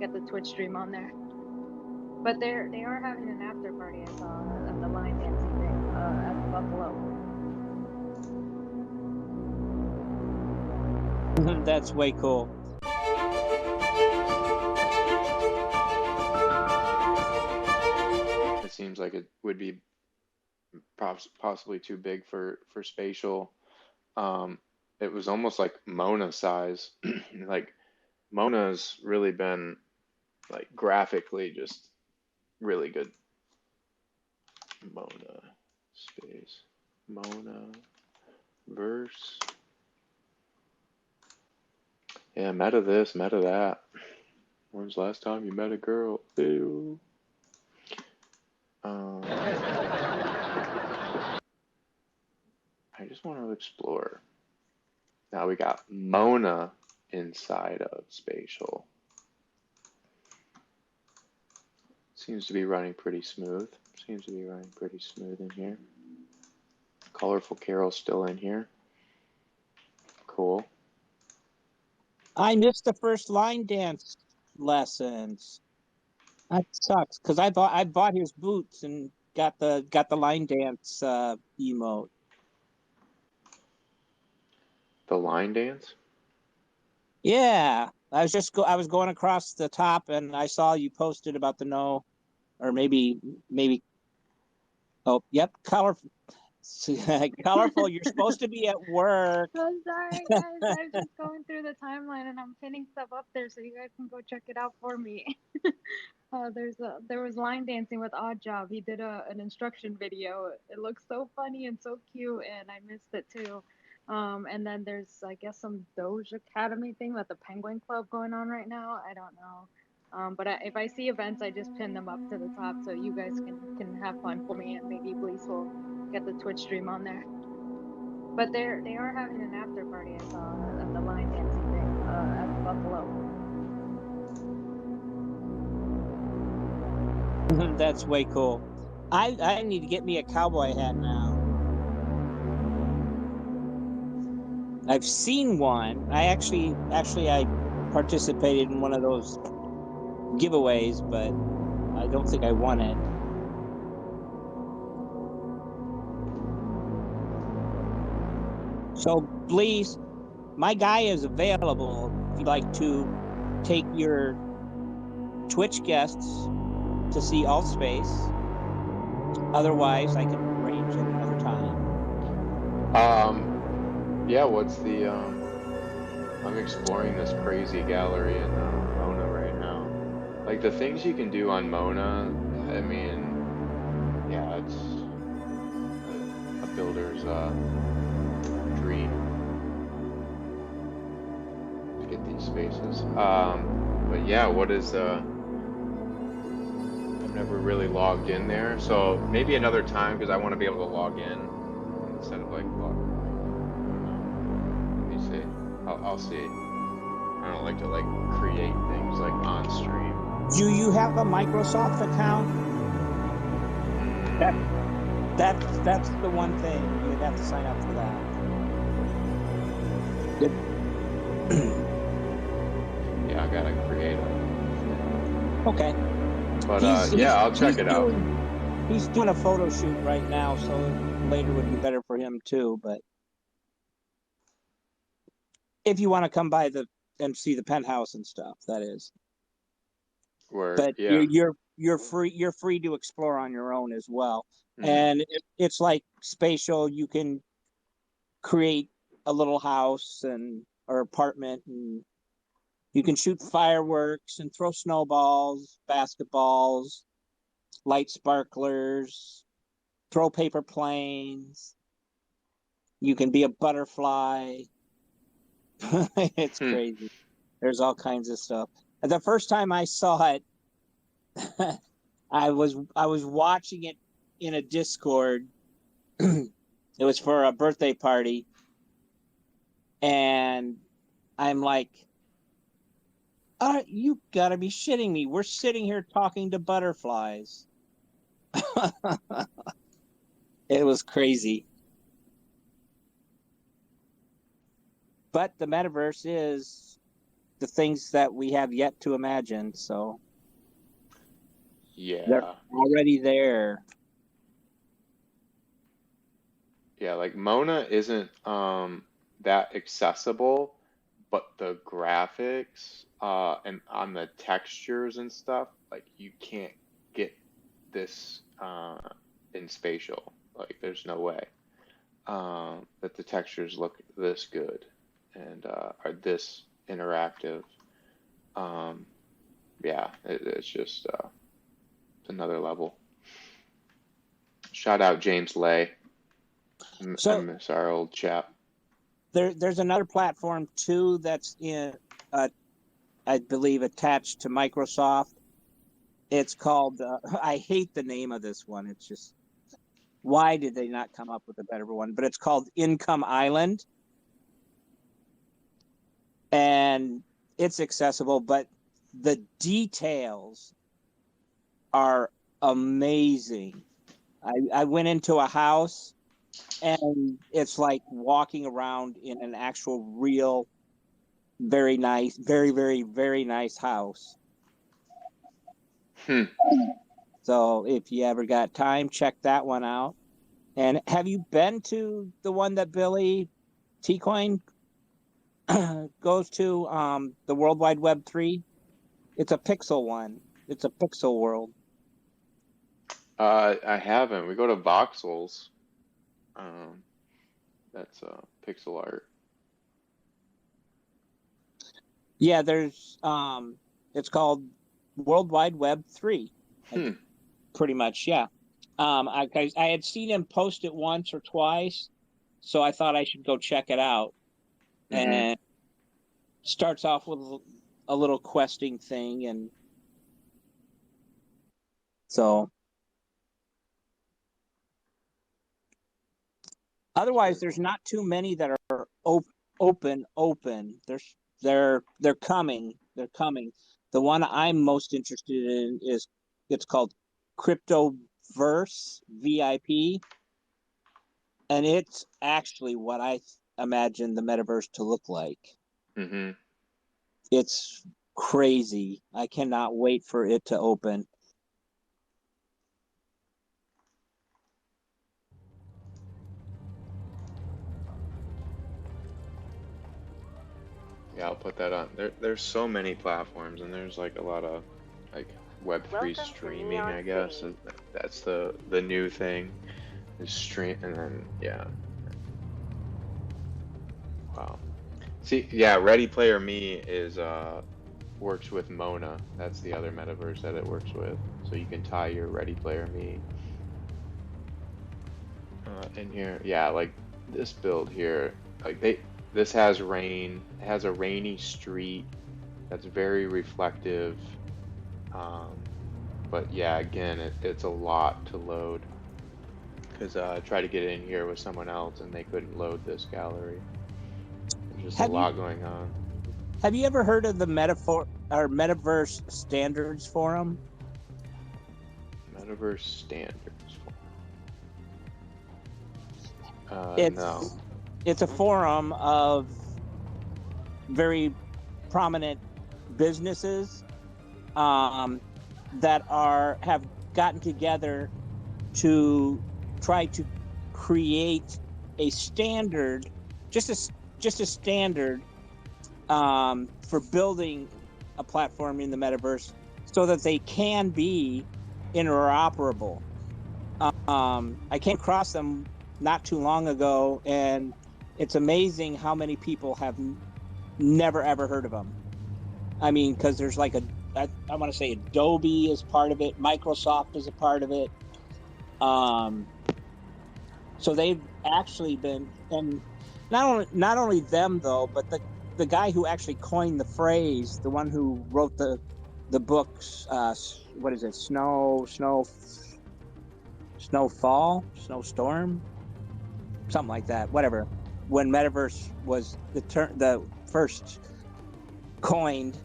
get the Twitch stream on there. But they are having an after party. I saw at the line dancing thing at the Buffalo. That's way cool. It seems like it would be possibly too big for spatial. It was almost like Mona size. Like Mona's really been like graphically just really good. Mona space. Monaverse. Yeah, meta this, meta that. When's the last time you met a girl? Ew. I just want to explore. Now we got Mona inside of spatial. Seems to be running pretty smooth. Seems to be running pretty smooth in here. Colorful Carol's still in here. Cool. I missed the first line dance lessons. That sucks because I bought his boots and got the line dance emote. The line dance? Yeah, I was going across the top and I saw you posted about the no, or maybe. Oh, yep, colorful. Colorful. You're supposed to be at work. I'm sorry, guys. I was just going through the timeline and I'm pinning stuff up there so you guys can go check it out for me. There was line dancing with Odd Job. He did an instruction video. It looks so funny and so cute, and I missed it too. And then there's, I guess, some Doge Academy thing with the Penguin Club going on right now. I don't know. But if I see events, I just pin them up to the top so you guys can have fun for me, and maybe Bleace will get the Twitch stream on there. But they are having an after party. I saw at the line dancing thing at the Buffalo. That's way cool. I need to get me a cowboy hat now. I've seen one. I actually I participated in one of those giveaways, but I don't think I won it. So, Bleace, my guy is available if you'd like to take your Twitch guests to see Alt Space. Otherwise, I can arrange at another time. Yeah, what's the, I'm exploring this crazy gallery in Mona right now. Like the things you can do on Mona, I mean, yeah, it's a builder's dream to get these spaces. But yeah, what is, I've never really logged in there, so maybe another time because I want to be able to log in instead of like log. Let me see. I'll see. I don't like to like create things like on stream. Do you have a Microsoft account? That's the one thing you would have to sign up for that. Yeah, I gotta create it. Okay. But yeah, I'll check it out. He's doing a photo shoot right now, so later would be better for him too. But if you want to come by and see the penthouse and stuff, that is. But yeah. you're free to explore on your own as well. Mm-hmm. And it's like spatial. You can create a little house or apartment, and you can shoot fireworks and throw snowballs, basketballs, light sparklers, throw paper planes. You can be a butterfly. It's crazy. There's all kinds of stuff. And the first time I saw it, I was watching it in a Discord. It was for a birthday party, and I'm like, you gotta be shitting me. We're sitting here talking to butterflies. It was crazy. But the metaverse is the things that we have yet to imagine. So they're Yeah. already there. Yeah, like Mona isn't that accessible, but the graphics and on the textures and stuff, like you can't get this in spatial. Like there's no way that the textures look this good and are this interactive. Um, yeah, it's just another level. Shout out James Lay. I So miss our old chap. there's another platform too that's in, I believe, attached to Microsoft. It's called. I hate the name of this one. It's just, why did they not come up with a better one? But it's called Income Island, and it's accessible, but the details are amazing. I went into a house, and it's like walking around in an actual real, very nice, very, very, very nice house. Hmm. So if you ever got time, check that one out. And have you been to the one that Billy T-Coin goes to, the World Wide Web 3? It's a pixel one. It's a pixel world. I haven't. We go to Voxels. Um, that's pixel art. Yeah, there's it's called World Wide Web 3. Hmm. Pretty much, yeah. I had seen him post it once or twice, so I thought I should go check it out. Mm-hmm. And starts off with a little questing thing, and so otherwise there's not too many that are open. They're coming. The one I'm most interested in is, it's called Cryptoverse VIP, and it's actually what I imagine the metaverse to look like. Mm-hmm. It's crazy. I cannot wait for it to open. Yeah, I'll put that on. There's so many platforms, and there's like a lot of like Web3 streaming, I guess. That's the new thing is stream, and then yeah. Wow. See, yeah, Ready Player Me is works with Mona. That's the other metaverse that it works with. So you can tie your Ready Player Me in here. Yeah, like this build here, like this has rain, it has a rainy street that's very reflective. Um, but yeah, again, it's a lot to load because I tried to get in here with someone else and they couldn't load this gallery. There's just a lot going on. Have you ever heard of the Metaverse Standards Forum? Metaverse Standards. No. It's a forum of very prominent businesses that have gotten together to try to create a standard, just a standard for building a platform in the metaverse, so that they can be interoperable. I came across them not too long ago, and it's amazing how many people have never ever heard of them. I mean, because there's like I want to say Adobe is part of it, Microsoft is a part of it. So they've actually been, and not only them though, but the guy who actually coined the phrase, the one who wrote the books, what is it, snowstorm, something like that, whatever, when metaverse was the first coined,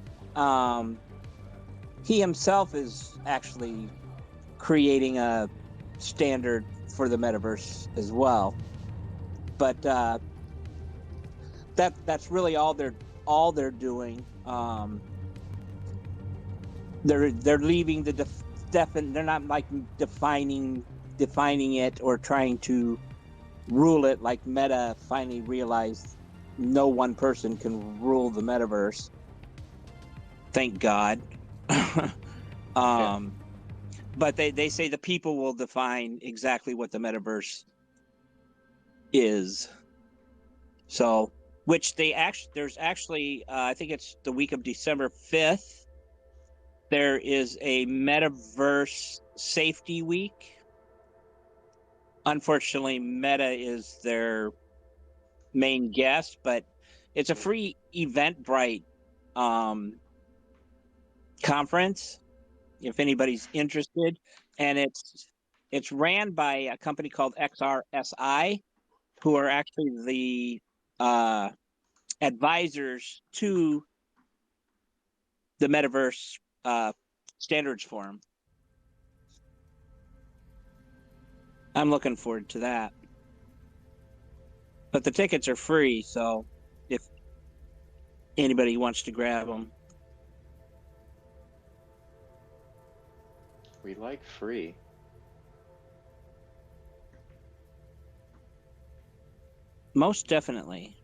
he himself is actually creating a standard for the metaverse as well. But that's really all they're doing. Um, they're leaving the they're not like defining it or trying to rule it, like Meta finally realized no one person can rule the metaverse. Thank God. Yeah. But they say the people will define exactly what the metaverse is. So, which there's actually, I think it's the week of December 5th. There is a metaverse safety week. Unfortunately, Meta is their main guest, but it's a free Eventbrite conference if anybody's interested, and it's ran by a company called XRSI, who are actually the advisors to the Metaverse Standards Forum. I'm looking forward to that. But the tickets are free, so if anybody wants to grab them. We like free. Most definitely.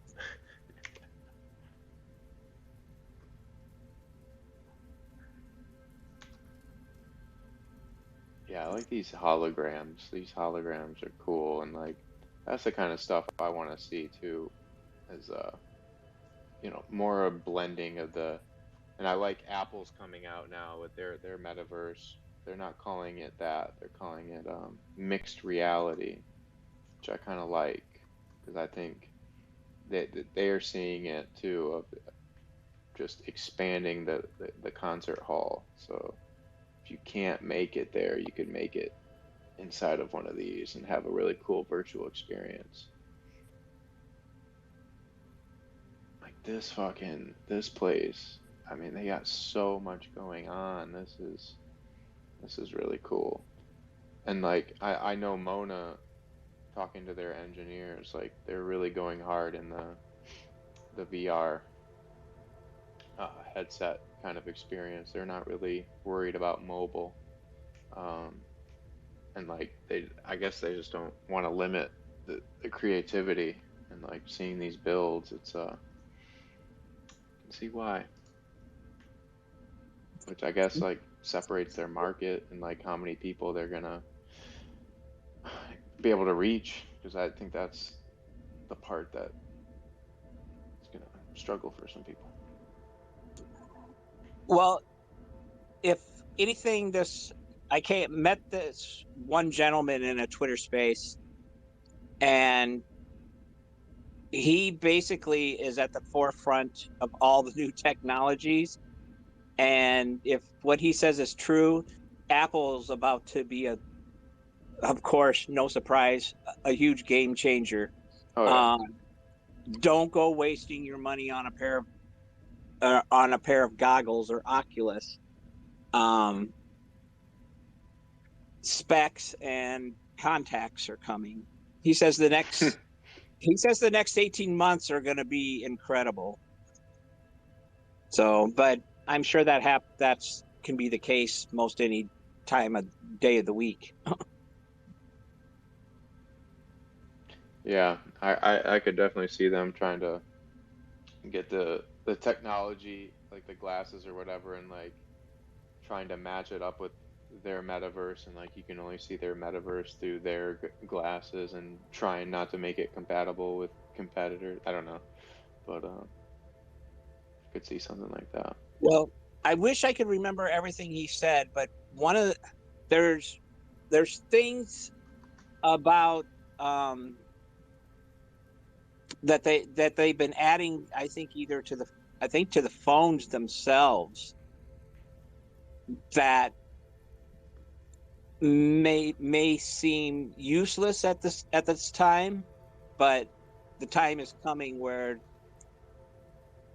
Yeah, I like these holograms. These holograms are cool, and like that's the kind of stuff I want to see too, as more a blending of the. And I like Apple's coming out now with their metaverse. They're not calling it that. They're calling it mixed reality, which I kind of like because I think they are seeing it too of just expanding the concert hall. So if you can't make it there, you could make it inside of one of these and have a really cool virtual experience. Like this place. I mean, they got so much going on. This is really cool. And like I know Mona talking to their engineers, like they're really going hard in the VR headset kind of experience. They're not really worried about mobile. Um, and like I guess they just don't want to limit the creativity and like seeing these builds. It's you can see why, which I guess like separates their market and like how many people they're gonna be able to reach, because I think that's the part that is gonna struggle for some people. Well, if anything, met this one gentleman in a Twitter space, and he basically is at the forefront of all the new technologies. And if what he says is true, Apple's about to be of course, no surprise, a huge game changer. Oh yeah. Um, don't go wasting your money on a pair of goggles or Oculus. Um, Specs and contacts are coming. He says the next 18 months are going to be incredible. So, but I'm sure that's can be the case most any time of day of the week. Yeah, I could definitely see them trying to get the technology, like the glasses or whatever, and like trying to match it up with their metaverse, and like you can only see their metaverse through their glasses, and trying not to make it compatible with competitors. I don't know, but I could see something like that. Well, I wish I could remember everything he said, but there's things about that they've been adding, I think either to the phones themselves, that may seem useless at this time, but the time is coming where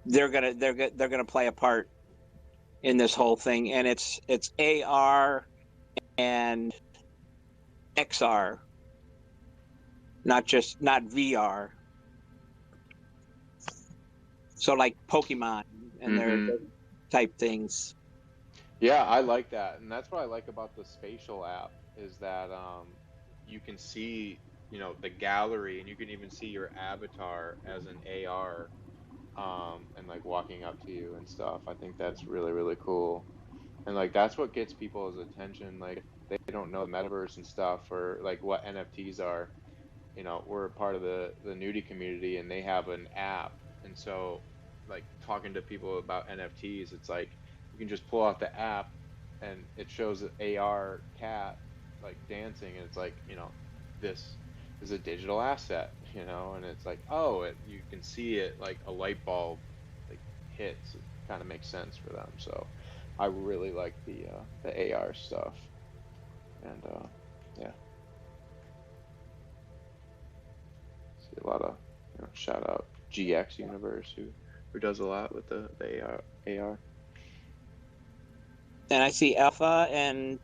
they're gonna play a part in this whole thing, and it's AR and XR, not VR. So like Pokemon and their type things. Yeah, I like that, and that's what I like about the spatial app is that you can see, the gallery, and you can even see your avatar as an AR, and like walking up to you and stuff. I think that's really, really cool. And like that's what gets people's attention. Like they don't know the metaverse and stuff or like what NFTs are. We're a part of the nudie community and they have an app. And so like talking to people about NFTs, it's like you can just pull out the app and it shows an AR cat like dancing and it's like, this is a digital asset, and it's like, oh, you can see it like a light bulb like hits. It kind of makes sense for them. So I really like the AR stuff. And yeah. See a lot of, shout out GX Universe who does a lot with the AR. And I see Alpha and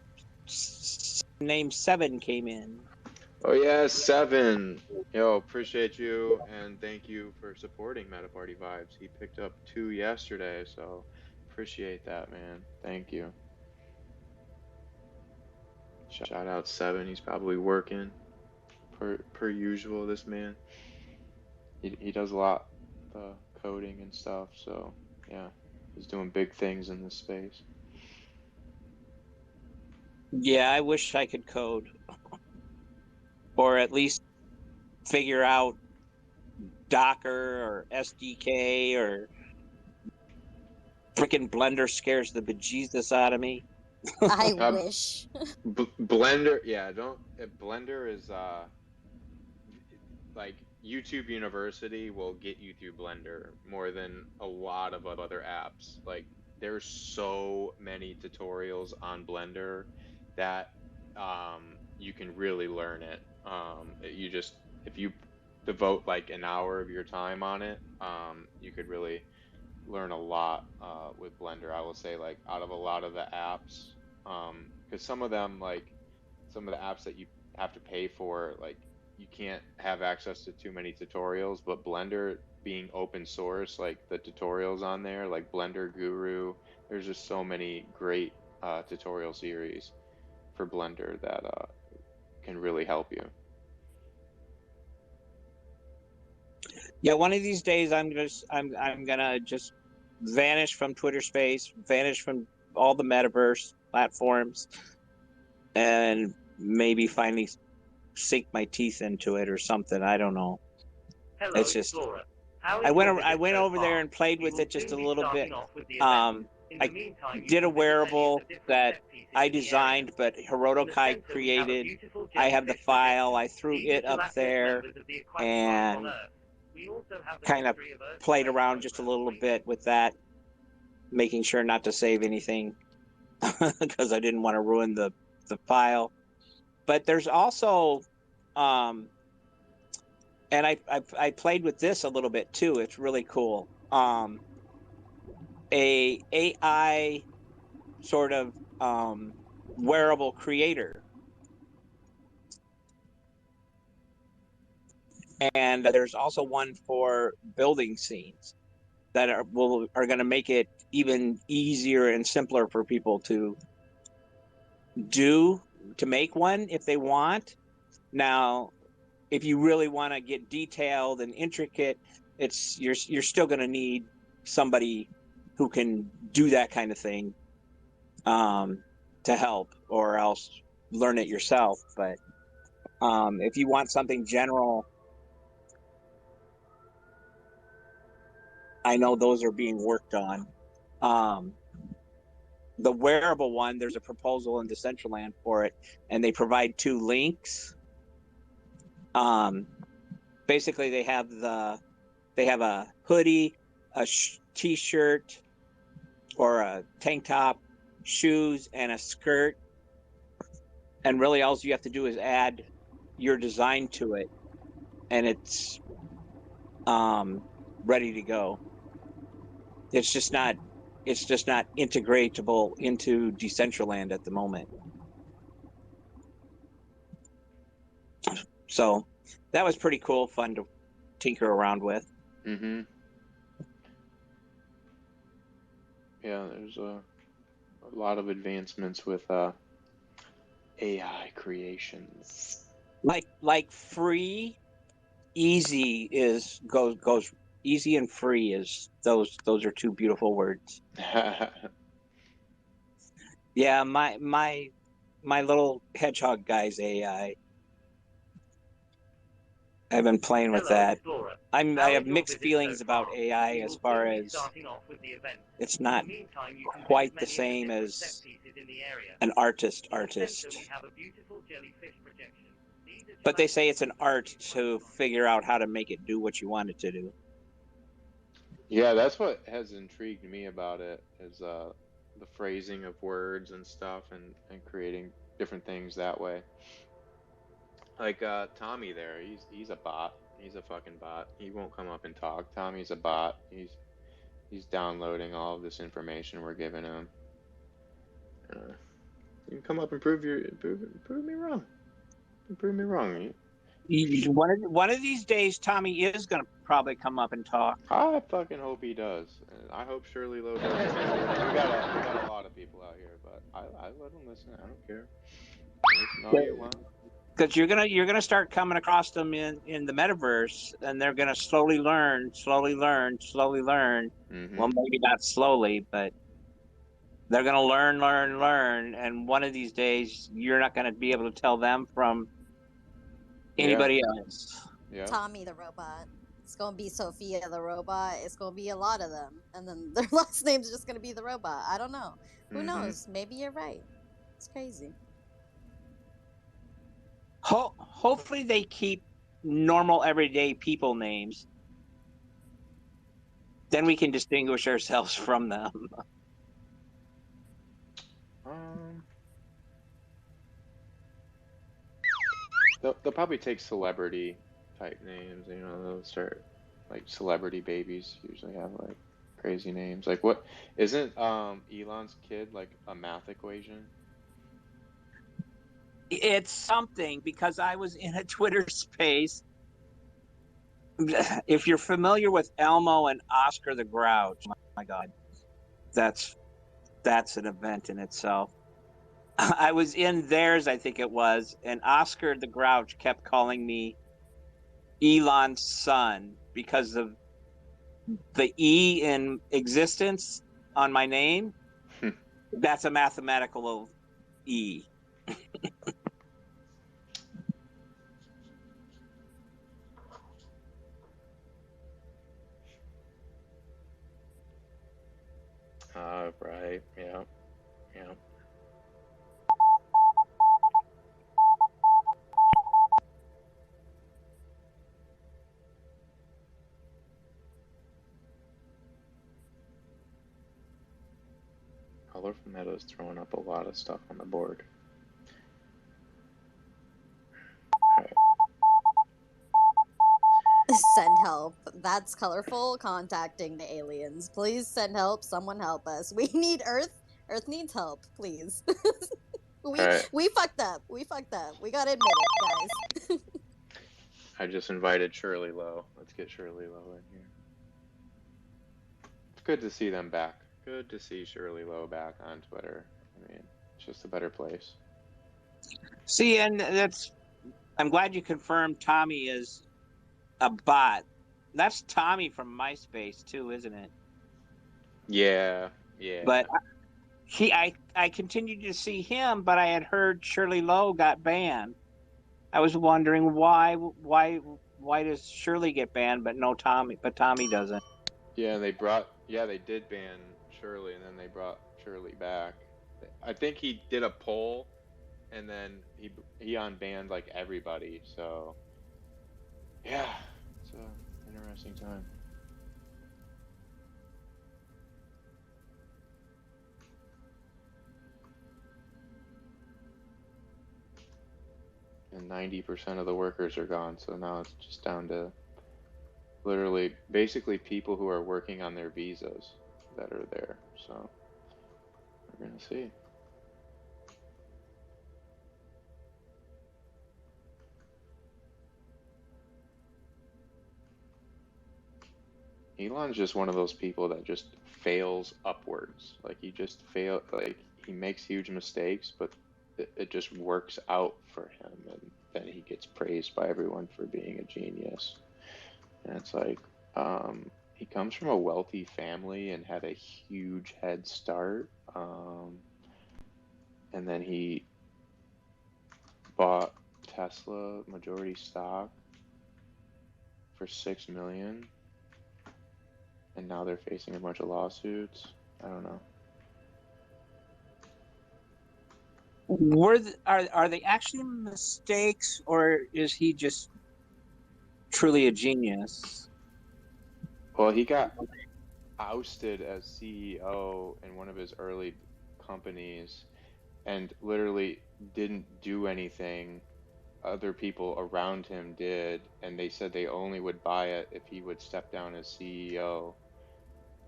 name 7 came in. Oh yeah, 7. Yo, appreciate you and thank you for supporting Meta Party Vibes. He picked up 2 yesterday, so appreciate that, man. Thank you. Shout out 7. He's probably working per usual. This man, he does a lot coding and stuff. So yeah, he's doing big things in this space. Yeah, I wish I could code, or at least figure out Docker or SDK, or freaking Blender scares the bejesus out of me. I wish. Blender, yeah, don't. Blender is like YouTube University will get you through Blender more than a lot of other apps. Like there's so many tutorials on Blender that you can really learn it. You just if you devote like an hour of your time on it, you could really learn a lot with Blender. I will say like out of a lot of the apps, because some of them like some of the apps that you have to pay for, like you can't have access to too many tutorials, but Blender being open source, like the tutorials on there, like Blender Guru, there's just so many great tutorial series for Blender that can really help you. Yeah, one of these days I'm gonna just vanish from Twitter Space, vanish from all the metaverse platforms, and maybe finally sink my teeth into it or something. I don't know. Hello, it's just Explorer. I went over there and played with it just a little bit. I did a wearable that I designed, but Hiroto Kai created. I have the file. I threw it up there and kind of played around just a little bit with that, making sure not to save anything because I didn't want to ruin the file. But there's also, and I played with this a little bit too. It's really cool. A AI sort of wearable creator. And there's also one for building scenes that are going to make it even easier and simpler for people to make one if they want. Now, if you really want to get detailed and intricate, you're still going to need somebody who can do that kind of thing to help, or else learn it yourself. But if you want something general, I know those are being worked on. The wearable one, there's a proposal in Decentraland for it, and they provide 2 links. Basically, they have a hoodie, a t-shirt, or a tank top, shoes, and a skirt. And really, all you have to do is add your design to it, and it's ready to go. It's just not integratable into Decentraland at the moment. So that was pretty cool, fun to tinker around with. Mm-hmm. yeah, there's a lot of advancements with AI creations. Like free, easy is goes easy and free is those are two beautiful words. Yeah, my little hedgehog guy's AI. I've been playing with that. I have mixed feelings about AI as far as it's not quite the same as an artist. But they say it's an art to figure out how to make it do what you want it to do. Yeah, that's what has intrigued me about it is the phrasing of words and stuff and creating different things that way. Like Tommy there, he's a bot. He's a fucking bot. He won't come up and talk. Tommy's a bot. He's downloading all of this information we're giving him. You can come up and prove me wrong. Prove me wrong. One of these days, Tommy is going to probably come up and talk. I fucking hope he does. And I hope Shirley Lowe does. We got a lot of people out here, but I let them listen. I don't care. Listen all you want. Because you're gonna start coming across them in the metaverse, and they're gonna slowly learn. Mm-hmm. Well, maybe not slowly, but they're gonna learn, and one of these days, you're not gonna be able to tell them from anybody else. Yeah. Tommy the robot. It's gonna be Sophia the robot. It's gonna be a lot of them, and then their last name's just gonna be the robot. I don't know. Who knows? Maybe you're right. It's crazy. Hopefully, they keep normal, everyday people names. Then we can distinguish ourselves from them. They'll probably take celebrity type names. You know, they'll start like celebrity babies usually have like crazy names. Like what isn't Elon's kid like a math equation? It's something because I was in a Twitter space. If you're familiar with Elmo and Oscar the Grouch, my God, that's an event in itself. I was in theirs, I think it was, and Oscar the Grouch kept calling me Elon's son because of the E in existence on my name. That's a mathematical E. Right. Yeah. Yeah. Colorful Meadows throwing up a lot of stuff on the board. Right. Send help. That's colorful. Contacting the aliens. Please send help. Someone help us. We need Earth. Earth needs help. Please. we fucked up. We fucked up. We gotta admit it, guys. I just invited Shirley Lowe. Let's get Shirley Lowe in here. It's good to see them back. Good to see Shirley Lowe back on Twitter. I mean, it's just a better place. See, and I'm glad you confirmed Tommy is a bot. That's Tommy from MySpace too, isn't it? Yeah, yeah. But I continued to see him, but I had heard Shirley Lowe got banned. I was wondering why does Shirley get banned, but Tommy doesn't. Yeah, they did ban Shirley, and then they brought Shirley back. I think he did a poll, and then he unbanned like everybody. So yeah, it's an interesting time. And 90% of the workers are gone, so now it's just down to literally basically people who are working on their visas that are there. So we're gonna see. Elon's just one of those people that just fails upwards. Like like he makes huge mistakes, but it just works out for him, and then he gets praised by everyone for being a genius. And it's like, he comes from a wealthy family and had a huge head start. And then he bought Tesla majority stock for $6 million, and now they're facing a bunch of lawsuits. I don't know. Are they actually mistakes, or is he just truly a genius? Well, he got ousted as CEO in one of his early companies and literally didn't do anything. Other people around him did, and they said they only would buy it if he would step down as CEO.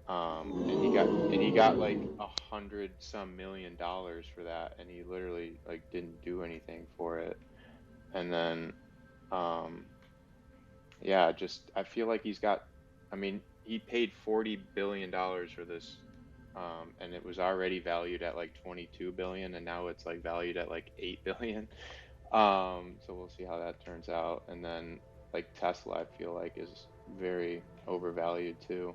And he got like $100-some million for that, and he literally like didn't do anything for it. And then, yeah, just I feel like I mean, he paid $40 billion for this, and it was already valued at like 22 billion, and now it's like valued at like 8 billion. So we'll see how that turns out. And then like Tesla, I feel like is very overvalued too,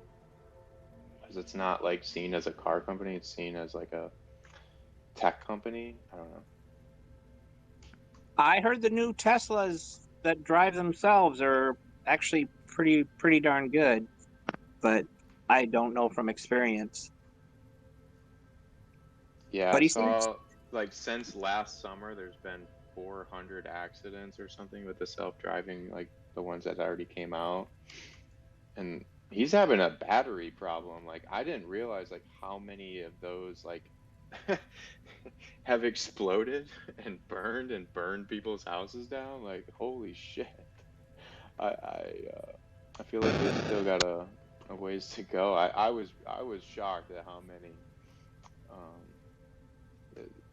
because it's not like seen as a car company, it's seen as like a tech company. I don't know. I heard the new Teslas that drive themselves are actually pretty darn good, but I don't know from experience. Yeah, But I he seems, saw like since last summer, there's been 400 accidents or something with the self-driving, like the ones that already came out. And he's having a battery problem. Like I didn't realize like how many of those like have exploded and burned people's houses down. Like holy shit. I feel like they still got a ways to go. I was shocked at how many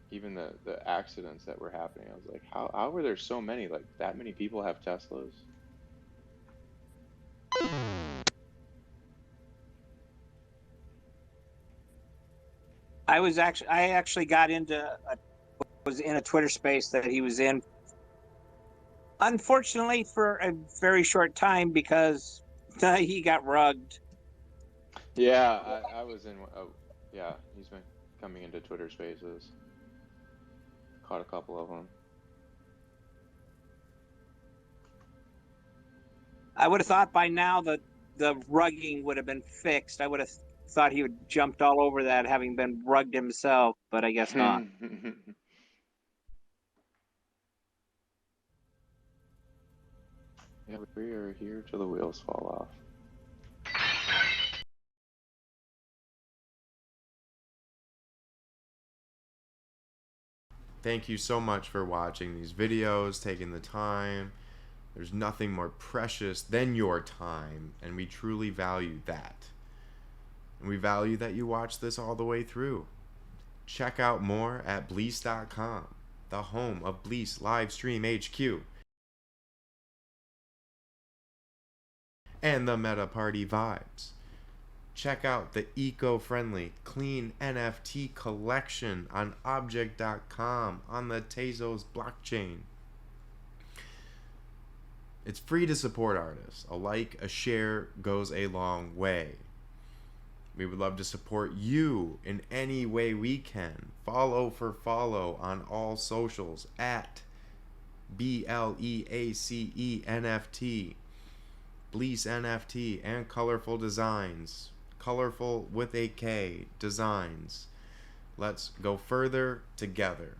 even the accidents that were happening. I was like, how were there so many? Like that many people have Teslas? I actually got was in a Twitter space that he was in, unfortunately for a very short time, because he got rugged. Yeah, I was in. Oh, yeah, he's been coming into Twitter Spaces. Caught a couple of them. I would have thought by now that the rugging would have been fixed. I would have thought he would jumped all over that, having been rugged himself, but I guess not. Yeah, we are here till the wheels fall off. Thank you so much for watching these videos, taking the time. There's nothing more precious than your time, and we truly value that. And we value that you watch this all the way through. Check out more at Bleace.com, the home of Bleace Livestream HQ and the Meta Party vibes. Check out the eco-friendly, clean NFT collection on Object.com on the Tezos blockchain. It's free to support artists. A like, a share goes a long way. We would love to support you in any way we can. Follow for follow on all socials at BLEACE NFT, Bleace NFT, and Colorful Designs. Colorful with a K, Designs. Let's go further together.